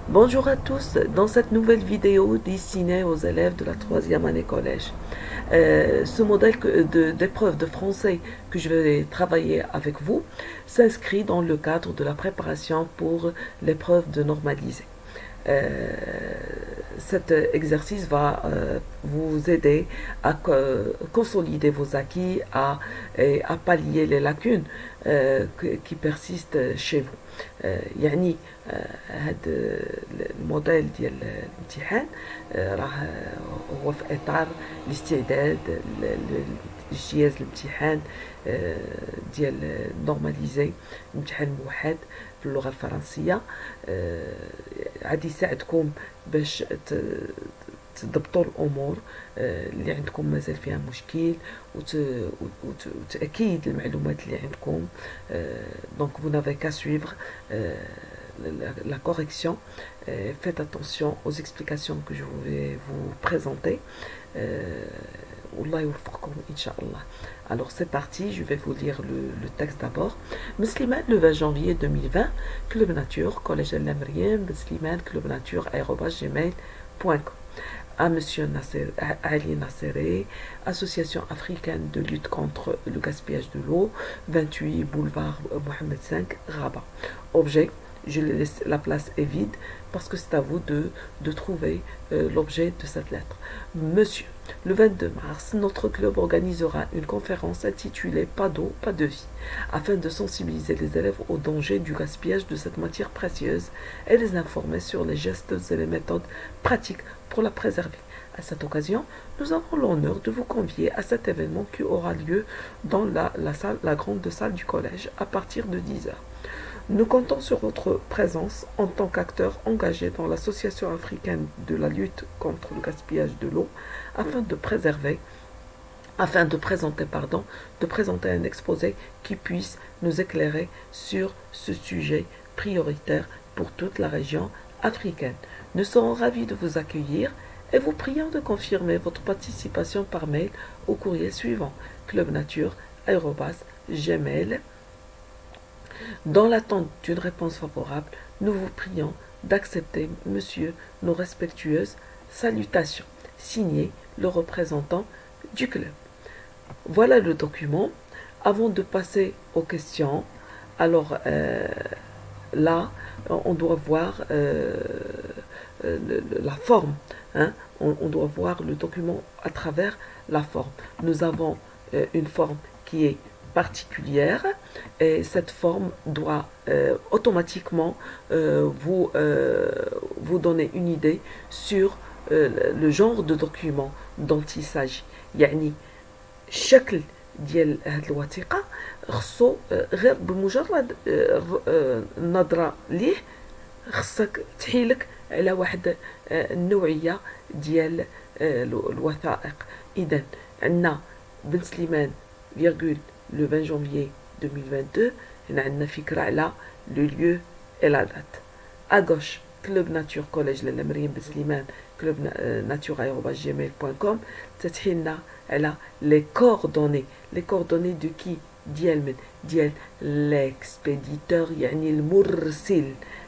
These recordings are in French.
Bonjour à tous, dans cette nouvelle vidéo destinée aux élèves de la troisième année collège. Ce modèle d'épreuve de français que je vais travailler avec vous s'inscrit dans le cadre de la préparation pour l'épreuve de normalisé. Euh, Cet exercice va vous aider à consolider vos acquis, à pallier les lacunes qui persistent chez vous. يعني هذا الموديل ديال الامتحان راه هو في اطار الاستعداد لاجتياز الامتحان ديال نورماليزي، الامتحان الموحد في اللغه الفرنسيه. غادي يساعدكم باش تضبطوا الامور اللي عندكم مازال فيها مشكل، وتاكيد المعلومات اللي عندكم. Donc vous n'avez qu'à suivre la correction. Faites attention aux explications que je vais vous présenter. والله يوفقكم إن شاء الله. Alors c'est parti, je vais vous lire le texte d'abord. Musliman, le 20 janvier 2020, Club Nature, Collège El Lamriem, Musliman, Club Nature, @gmail.com. À Monsieur Ali Nasseré, Association africaine de lutte contre le gaspillage de l'eau, 28 boulevard Mohamed V, Rabat. Objet, je laisse, la place est vide parce que c'est à vous de trouver l'objet de cette lettre. Monsieur, le 22 mars, notre club organisera une conférence intitulée Pas d'eau, pas de vie, afin de sensibiliser les élèves au danger du gaspillage de cette matière précieuse et les informer sur les gestes et les méthodes pratiques pour la préserver. À cette occasion, nous avons l'honneur de vous convier à cet événement qui aura lieu dans la grande salle du collège à partir de 10 heures. Nous comptons sur votre présence en tant qu'acteur engagé dans l'Association africaine de la lutte contre le gaspillage de l'eau afin de présenter un exposé qui puisse nous éclairer sur ce sujet prioritaire pour toute la région africaine. Nous serons ravis de vous accueillir et vous prions de confirmer votre participation par mail au courrier suivant clubnature@gmail. Dans l'attente d'une réponse favorable, nous vous prions d'accepter, monsieur, nos respectueuses salutations. Signé le représentant du club. Voilà le document. Avant de passer aux questions, alors là, on doit voir la forme. Hein? On doit voir le document à travers la forme. Nous avons une forme qui est particulière et cette forme doit automatiquement vous donner une idée sur le genre de document dont il s'agit. يعني الشكل ديال هاد الوثيقة خصو غير بمجرد النظرة ليه خصك تحيلك على واحد النوعية ديال الوثائق. إذا عندنا بن سليمان فيرغول le 20 janvier 2022 هنا عندنا فكرة على le lieu et la date. À gauche, Club Nature Collège للمريم بن سليمان club nature@gmail.com. تتحيلنا على les coordonnées de qui؟ ديال من؟ ديال l'expéditeur، يعني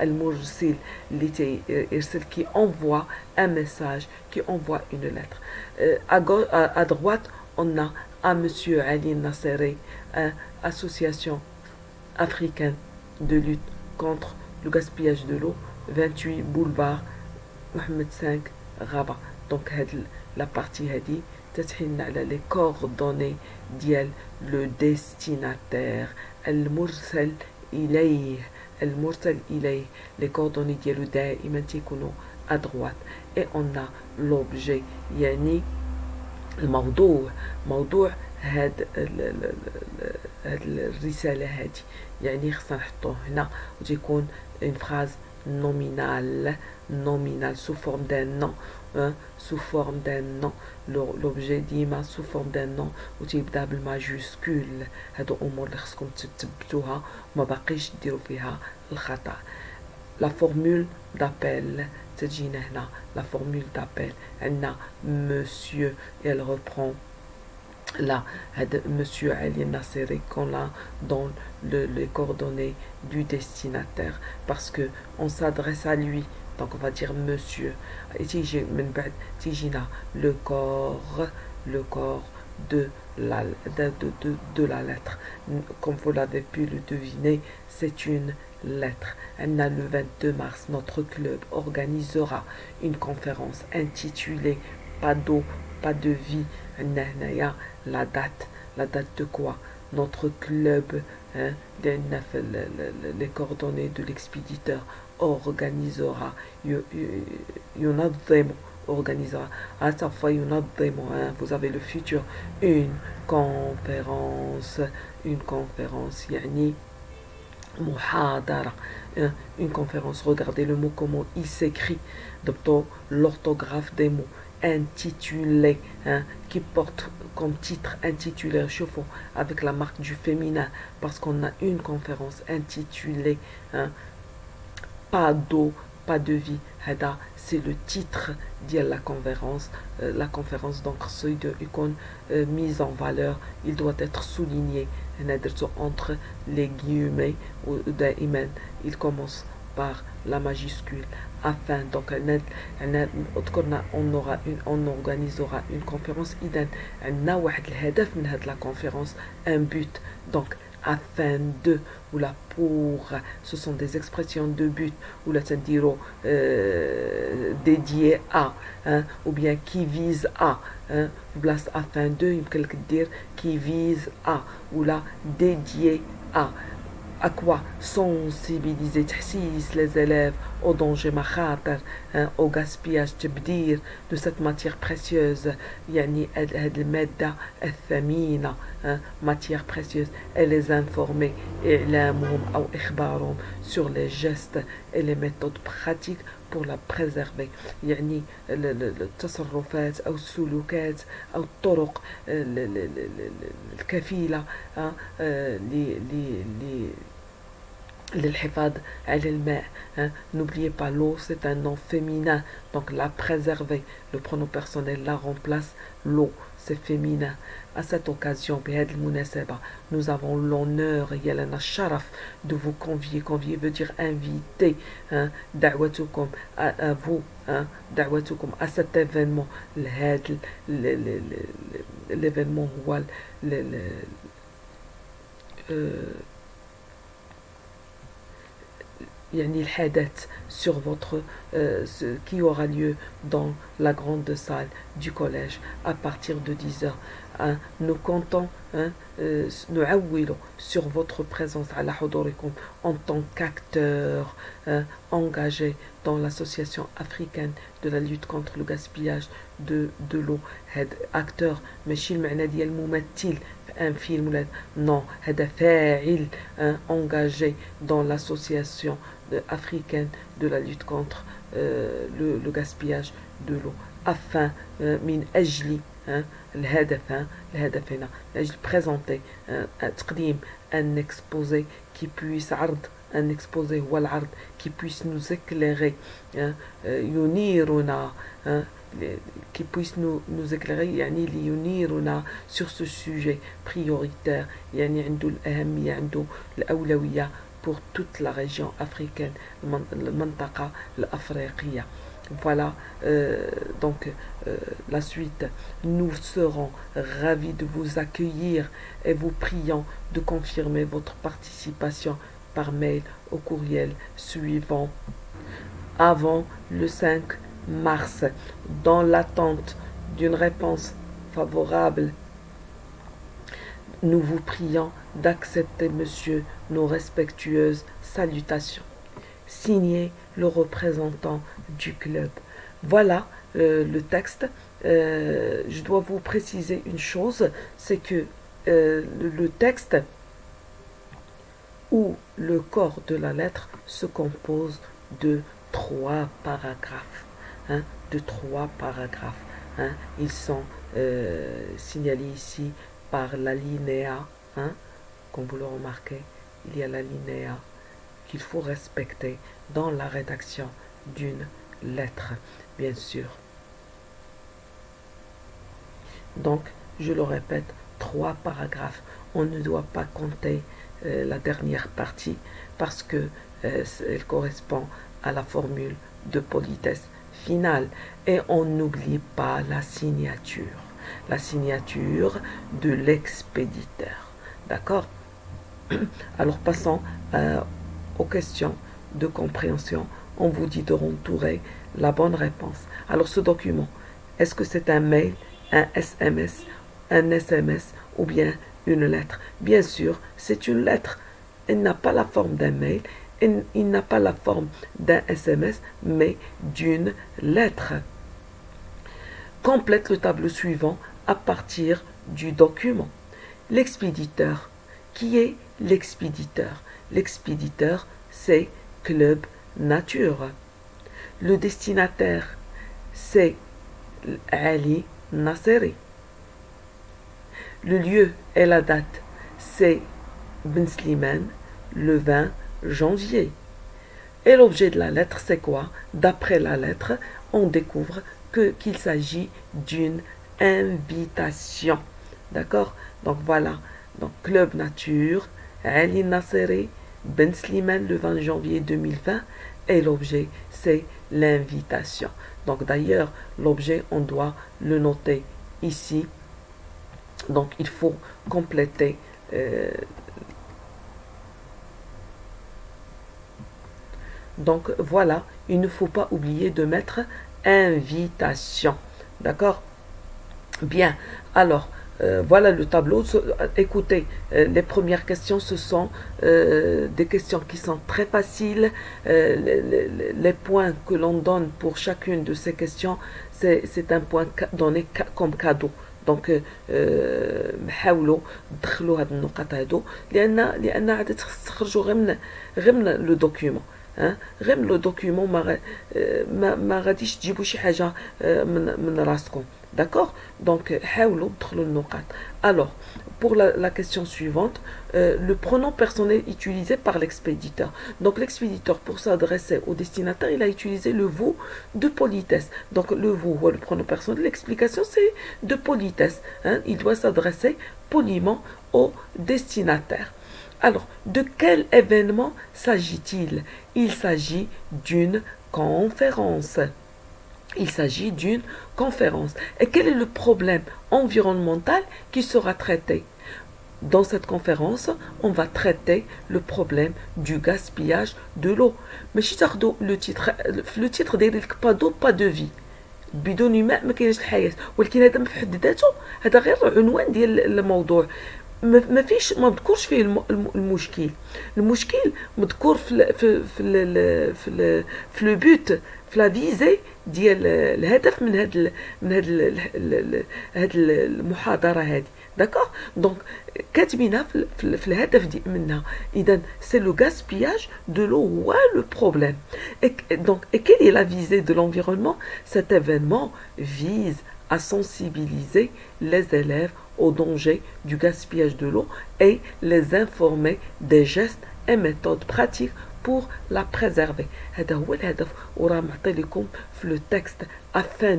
المرسل اللي تيرسل qui envoie un message, qui envoie une lettre. À droite, on a à Monsieur Ali Nasseré, Association africaine de lutte contre le gaspillage de l'eau, 28 boulevard Mohamed V, Rabat. Donc la partie هذه تتحيلنا على les coordonnées ديال le destinataire المرسل إليه les coordonnées ديالو دائما تيكونوا à droite. Et on a l'objet يعني موضوع هاد الرسالة هادي، يعني خصنا نحطوه هنا وتيكون une phrase nominale sous forme d'un nom. l'objet ديما sous forme d'un nom وتيبدا بالماجوسكول. هادو امور اللي خصكم تثبتوها وما باقيش ديروا فيها الخطا. لا فورمول دابيل تجينا هنا، لا فورمول دابيل عندنا monsieur et elle reprend là monsieur Ali Nasseri qu'on a dans les coordonnées du destinataire parce que on s'adresse à lui Donc on va dire monsieur. Le corps, le corps de la lettre. Comme vous l'avez pu le deviner, c'est une lettre. Le 22 mars, notre club organisera une conférence intitulée Pas d'eau, pas de vie. La date de quoi? Notre club, hein, les coordonnées de l'expéditeur organisera organisera vous avez le futur conférence une conférence يعني محاضرة une conférence. Regardez le mot comment il s'écrit, l'orthographe des mots. Intitulé, hein, qui porte comme titre intitulé, chauffons avec la marque du féminin parce qu'on a une conférence intitulée, hein, Pas d'eau, pas de vie. C'est le titre de la conférence. La conférence, donc, c'est une mise en valeur. Il doit être souligné entre les guillemets ou il commence par la majuscule afin. Donc on organisera une conférence. La conférence un but, donc afin de ou là pour, ce sont des expressions de but ou là c'est dire dédié à, hein, ou bien qui vise à, hein, afin de il peut dire qui vise à ou là dédié à quoi? Sensibiliser les élèves au danger makhâtar, hein, au gaspillage تبدير de cette matière précieuse يعني هذه المادة الثمينة, hein, matière précieuse, et les informer إعلامهم أو إخبارهم sur les gestes et les méthodes pratiques pour la préserver. يعني التصرفات أو السلوكات أو الطرق الكفيلة للحفاظ على الماء. N'oubliez pas, l'eau c'est un nom féminin, donc la préserver, le pronom personnel la remplace, l'eau c'est féminin. À cette occasion, nous avons l'honneur de vous convier. Convier veut dire inviter, hein, à vous, hein, à cet événement. L'événement sur votre qui aura lieu dans la grande salle du collège à partir de 10h. Hein, nous comptons, hein, sur votre présence à la حضوركم en tant qu'acteur, hein, engagé dans l'association africaine de la lutte contre le gaspillage de l'eau. acteur ماشي المعنى ديال ممثل un film, non, فاعل, hein, engagé dans l'association africaine de la lutte contre le gaspillage de l'eau afin من أجل, hein, الهدف هنا لأجل présenter تقديم un exposé qui puisse un exposé ou العرض qui puisse nous éclairer, hein, ينيرنا, hein, qui puisse nous éclairer يعني لينيرنا sur ce sujet prioritaire يعني عنده الأهمية عنده الأولوية pour toute la région africaine, المنطقة الأفريقية. Voilà, donc la suite. Nous serons ravis de vous accueillir et vous prions de confirmer votre participation par mail au courriel suivant avant le 5 mars. Dans l'attente d'une réponse favorable, nous vous prions d'accepter, monsieur, nos respectueuses salutations. Signé le représentant du club. Voilà le texte. Je dois vous préciser une chose, c'est que le texte ou le corps de la lettre se compose de 3 paragraphes. Hein, de 3 paragraphes. Hein. Ils sont signalés ici par l'alinéa. Hein, comme vous le remarquez, il y a l'alinéa qu'il faut respecter dans la rédaction d'une lettre, bien sûr. Donc, je le répète, 3 paragraphes. On ne doit pas compter la dernière partie parce que elle correspond à la formule de politesse finale. Et on n'oublie pas la signature de l'expéditeur. D'accord? Alors passons aux questions de compréhension. On vous dit de rentourer la bonne réponse. Alors ce document, est-ce que c'est un mail, un SMS ou bien une lettre? Bien sûr, c'est une lettre. Elle n'a pas la forme d'un mail, il n'a pas la forme d'un SMS, mais d'une lettre. Complète le tableau suivant à partir du document. L'expéditeur. Qui est l'expéditeur? L'expéditeur, c'est Club Nature. Le destinataire, c'est Ali Nasseri. Le lieu et la date, c'est Ben Slimane, le 20 janvier. Et l'objet de la lettre, c'est quoi? D'après la lettre, on découvre qu'il s'agit d'une invitation. D'accord? Donc voilà. Donc Club Nature, Ali Nasseri, Ben Slimane, le 20 janvier 2020. Et l'objet, c'est l'invitation. Donc d'ailleurs, l'objet, on doit le noter ici. Donc il faut compléter donc voilà, il ne faut pas oublier de mettre invitation. D'accord? Bien, alors voilà le tableau. Écoutez, les premières questions, ce sont des questions qui sont très faciles. Les points que l'on donne pour chacune de ces questions, c'est un point donné comme cadeau. Donc حاولوا تدخلوا هاد النقاط هادو لان عاد تخرجوا غير من لو دوكيومون. غير من لو دوكيومون ما غاديش تجيبوا شي حاجه من راسكم. D'accord? Donc, alors, pour la question suivante, le pronom personnel utilisé par l'expéditeur. Donc, l'expéditeur, pour s'adresser au destinataire, il a utilisé le vous de politesse. Donc, le vous, le pronom personnel, l'explication, c'est de politesse. Il doit s'adresser poliment au destinataire. Alors, de quel événement s'agit-il? Il s'agit d'une conférence. Il s'agit d'une conférence. Et quel est le problème environnemental qui sera traité? Dans cette conférence, on va traiter le problème du gaspillage de l'eau. Mais si le titre dit pas d'eau, pas de vie. بدون ماء ما كاينش الحياة. ولكن هذا في حد ذاته هذا غير عنوان ديال الموضوع. ما فيش ما مذكورش فيه المشكل مذكور في لو بوت في لا فيزي ديال الهدف من هاد المحاضره هذه. داكوغ دونك كاتبينها في الهدف منها. اذا سي لو gaspillage de l'eau هو le problème. Et quelle est la visée de l'environnement? Cet événement vise à sensibiliser les élèves au danger du gaspillage de l'eau et les informer des gestes et méthodes pratiques pour la préserver. هذا هو الهدف وراه معطي لكم في لو تكست afin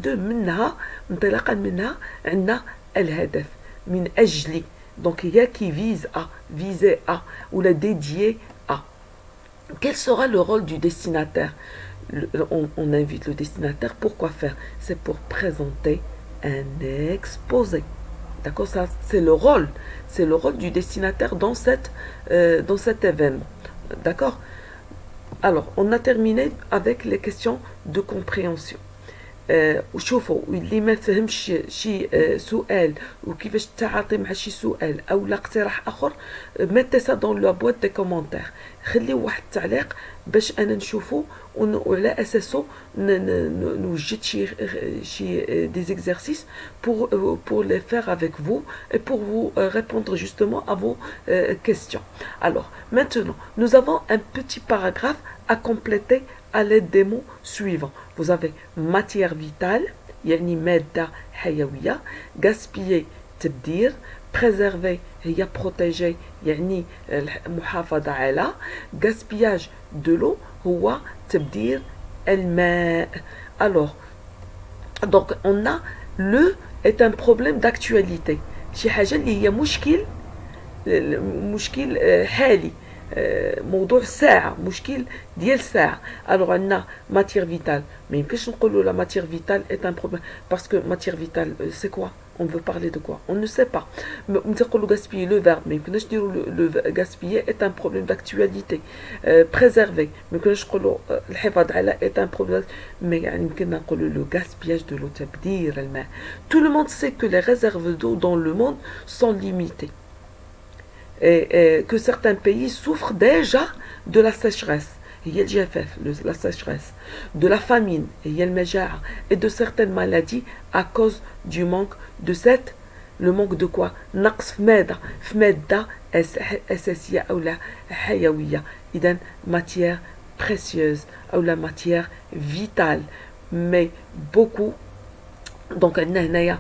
de منها انطلاقا منها عندنا الهدف من أجل. Donc il y a qui vise à, viser à ou la dédier à. Quel sera le rôle du destinataire? On invite le destinataire. Pourquoi faire? C'est pour présenter un exposé. D'accord? Ça, c'est le rôle. C'est le rôle du destinataire dans cet événement. D'accord? Alors, on a terminé avec les questions de compréhension. وشوفوا اللي ما فهمش شي سؤال وكيفاش تعاطي مع شي سؤال او لا اقتراح اخر ميتي سا دون لا بوات دي كومونتير. خليو واحد التعليق باش انا نشوفو وعلى اساسو نوجد شي des exercices pour les faire avec vous et pour vous répondre justement à vos questions. Alors maintenant nous avons un petit paragraphe à compléter à l'aide des mots suivants. Vous avez matière vitale, يعني مادة حيوية. gaspiller تبدير. préserver هي protéger يعني المحافظة على. gaspillage de l'eau هو تبدير الماء. Alors donc on a le est un problème d'actualité. شي حاجة اللي هي مشكل حالي. موضوع ساعة مشكل ديال ساعة. alors عندنا matière vitale ما يمكنش نقولوا la matière vitale est un problème parce que matière vitale c'est quoi, on veut parler de quoi, on ne sait pas. نقولوا gaspiller le verbe ما يمكنش نديروا le gaspiller est un problème d'actualité. préserver ما يمكنش نقولوا الحفاظ على est un problème mais يعني يمكن نقولوا le gaspillage de l'eau تبذير الماء. tout le monde sait que les réserves d'eau dans le monde sont limitées et que certains pays souffrent déjà de la sécheresse, la sécheresse, de la famine, et de certaines maladies à cause du manque de cette, le manque de quoi? نقص في مادة أساسية أو لا حيوية، إذن matière précieuse أو la matière vitale. mais beaucoup donc عندنا هنايا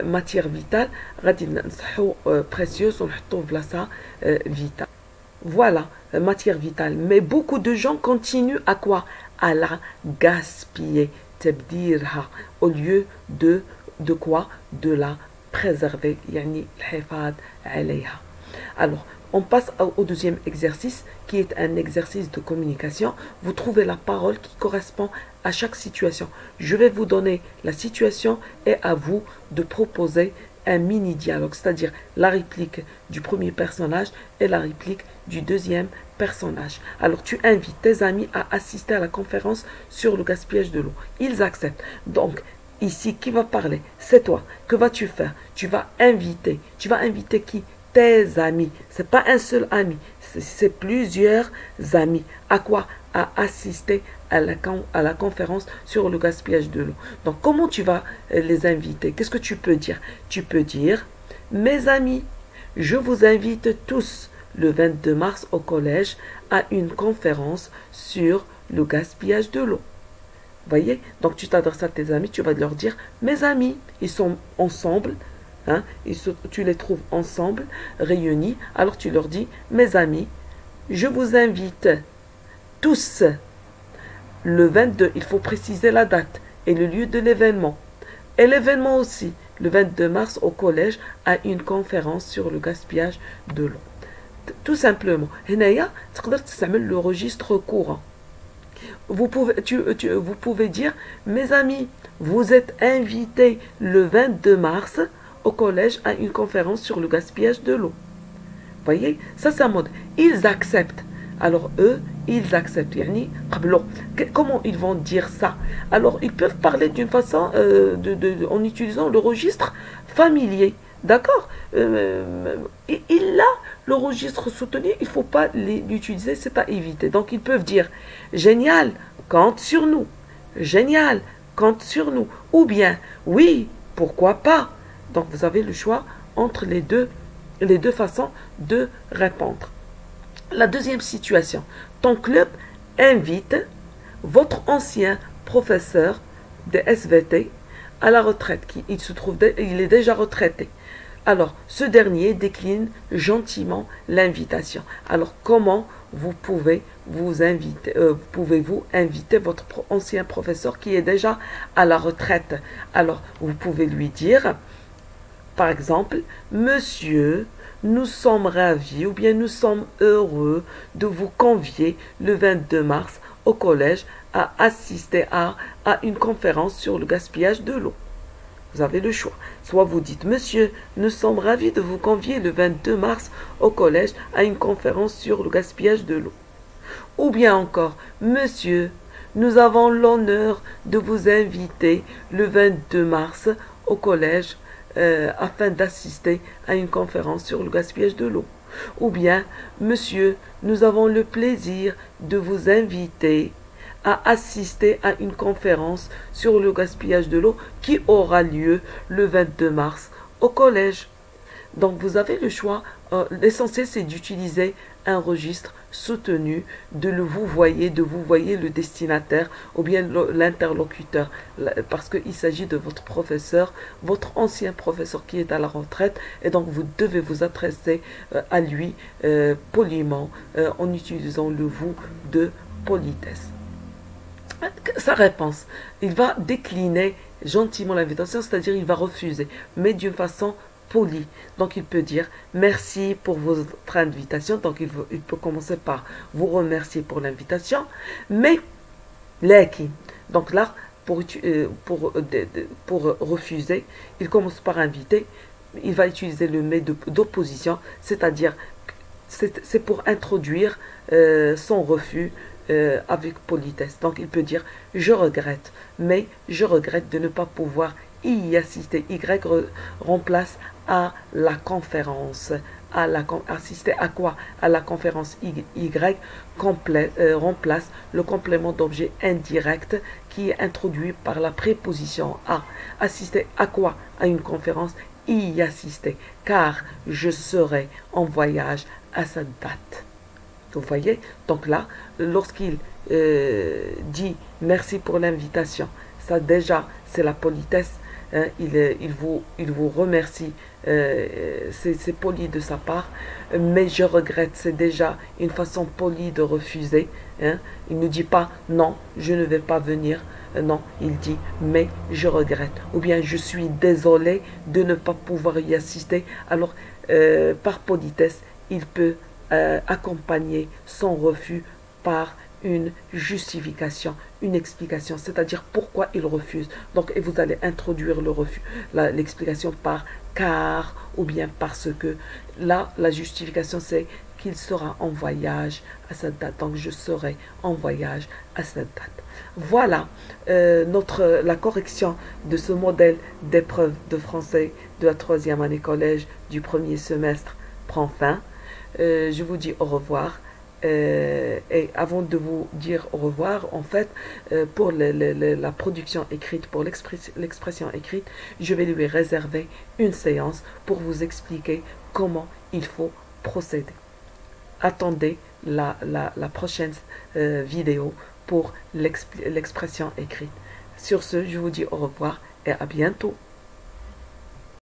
matière vitale غادي نصحو précieuse ونحطو بلاصة vitale. voilà matière vitale. mais beaucoup de gens continuent à quoi? à la gaspiller تبذيرها au lieu de quoi? de la préserver يعني الحفاظ عليها. alors on passe au deuxième exercice qui est un exercice de communication. Vous trouvez la parole qui correspond à chaque situation. Je vais vous donner la situation et à vous de proposer un mini-dialogue, c'est-à-dire la réplique du premier personnage et la réplique du deuxième personnage. Alors tu invites tes amis à assister à la conférence sur le gaspillage de l'eau. Ils acceptent. Donc ici, qui va parler? C'est toi. Que vas-tu faire? Tu vas inviter. Tu vas inviter qui? Tes amis. C'est pas un seul ami, c'est plusieurs amis. À quoi? À assister à la conférence sur le gaspillage de l'eau. Donc comment tu vas les inviter? Qu'est-ce que tu peux dire? Tu peux dire: mes amis, je vous invite tous le 22 mars au collège à une conférence sur le gaspillage de l'eau. Voyez? Donc tu t'adresses à tes amis, tu vas leur dire: mes amis, ils sont ensemble. Hein, tu les trouves ensemble, réunis. Alors tu leur dis: mes amis, je vous invite tous le 22, il faut préciser la date et le lieu de l'événement. Et l'événement aussi, le 22 mars au collège à une conférence sur le gaspillage de l'eau. Tout simplement. هنايا تقدر تستعمل le registre courant. Vous pouvez dire: mes amis, vous êtes invités le 22 mars au collège à une conférence sur le gaspillage de l'eau. Voyez, ça c'est un mode. Ils acceptent. Alors eux, ils acceptent. Yani, comment ils vont dire ça? Alors ils peuvent parler d'une façon, en utilisant le registre familier. D'accord? Il a le registre soutenu, il ne faut pas l'utiliser, c'est à éviter. Donc ils peuvent dire: génial, compte sur nous. Génial, compte sur nous. Ou bien: oui, pourquoi pas. Donc vous avez le choix entre les deux façons de répondre. La deuxième situation: ton club invite votre ancien professeur de SVT à la retraite. Il est déjà retraité. Alors ce dernier décline gentiment l'invitation. Alors comment pouvez-vous inviter votre ancien professeur qui est déjà à la retraite? Alors vous pouvez lui dire, par exemple: monsieur, nous sommes ravis ou bien nous sommes heureux de vous convier le 22 mars au collège à assister à une conférence sur le gaspillage de l'eau. Vous avez le choix. Soit vous dites: monsieur, nous sommes ravis de vous convier le 22 mars au collège à une conférence sur le gaspillage de l'eau. Ou bien encore: monsieur, nous avons l'honneur de vous inviter le 22 mars au collège afin d'assister à une conférence sur le gaspillage de l'eau. Ou bien: monsieur, nous avons le plaisir de vous inviter à assister à une conférence sur le gaspillage de l'eau qui aura lieu le 22 mars au collège. Donc vous avez le choix. L'essentiel c'est d'utiliser un registre soutenu, de vous voyez le destinataire ou bien l'interlocuteur, parce qu'il s'agit de votre professeur, votre ancien professeur qui est à la retraite, et donc vous devez vous adresser à lui poliment en utilisant le vous de politesse. Sa réponse: il va décliner gentiment l'invitation, c'est-à-dire il va refuser, mais d'une façon poli. Donc, il peut dire merci pour votre invitation. Donc, il peut commencer par vous remercier pour l'invitation. Mais, lakin. Donc là, pour refuser, il commence par inviter. Il va utiliser le mais d'opposition, c'est-à-dire c'est pour introduire son refus avec politesse. Donc il peut dire je regrette, mais je regrette de ne pas pouvoir y assister. Y remplace à la conférence. Assister à quoi? À la conférence Y remplace le complément d'objet indirect qui est introduit par la préposition à. Assister à quoi? À une conférence. Y assister, car je serai en voyage à cette date. Vous voyez? Donc là, lorsqu'il dit merci pour l'invitation, ça déjà, c'est la politesse. Hein, il vous remercie, c'est poli de sa part, mais je regrette, c'est déjà une façon polie de refuser. Hein. Il ne dit pas non, je ne vais pas venir. Non, il dit mais je regrette, ou bien je suis désolé de ne pas pouvoir y assister. Alors, par politesse, il peut accompagner son refus par une justification, une explication, c'est-à-dire pourquoi il refuse. Donc, et vous allez introduire le refus, l'explication par car ou bien parce que. Là, la justification, c'est qu'il sera en voyage à cette date. Donc, je serai en voyage à cette date. Voilà, la correction de ce modèle d'épreuve de français de la 3e année collège du premier semestre prend fin. Je vous dis au revoir. Et avant de vous dire au revoir, en fait, pour la production écrite, pour l'expression écrite, je vais lui réserver une séance pour vous expliquer comment il faut procéder. Attendez la prochaine vidéo pour l'expression écrite. Sur ce, je vous dis au revoir et à bientôt.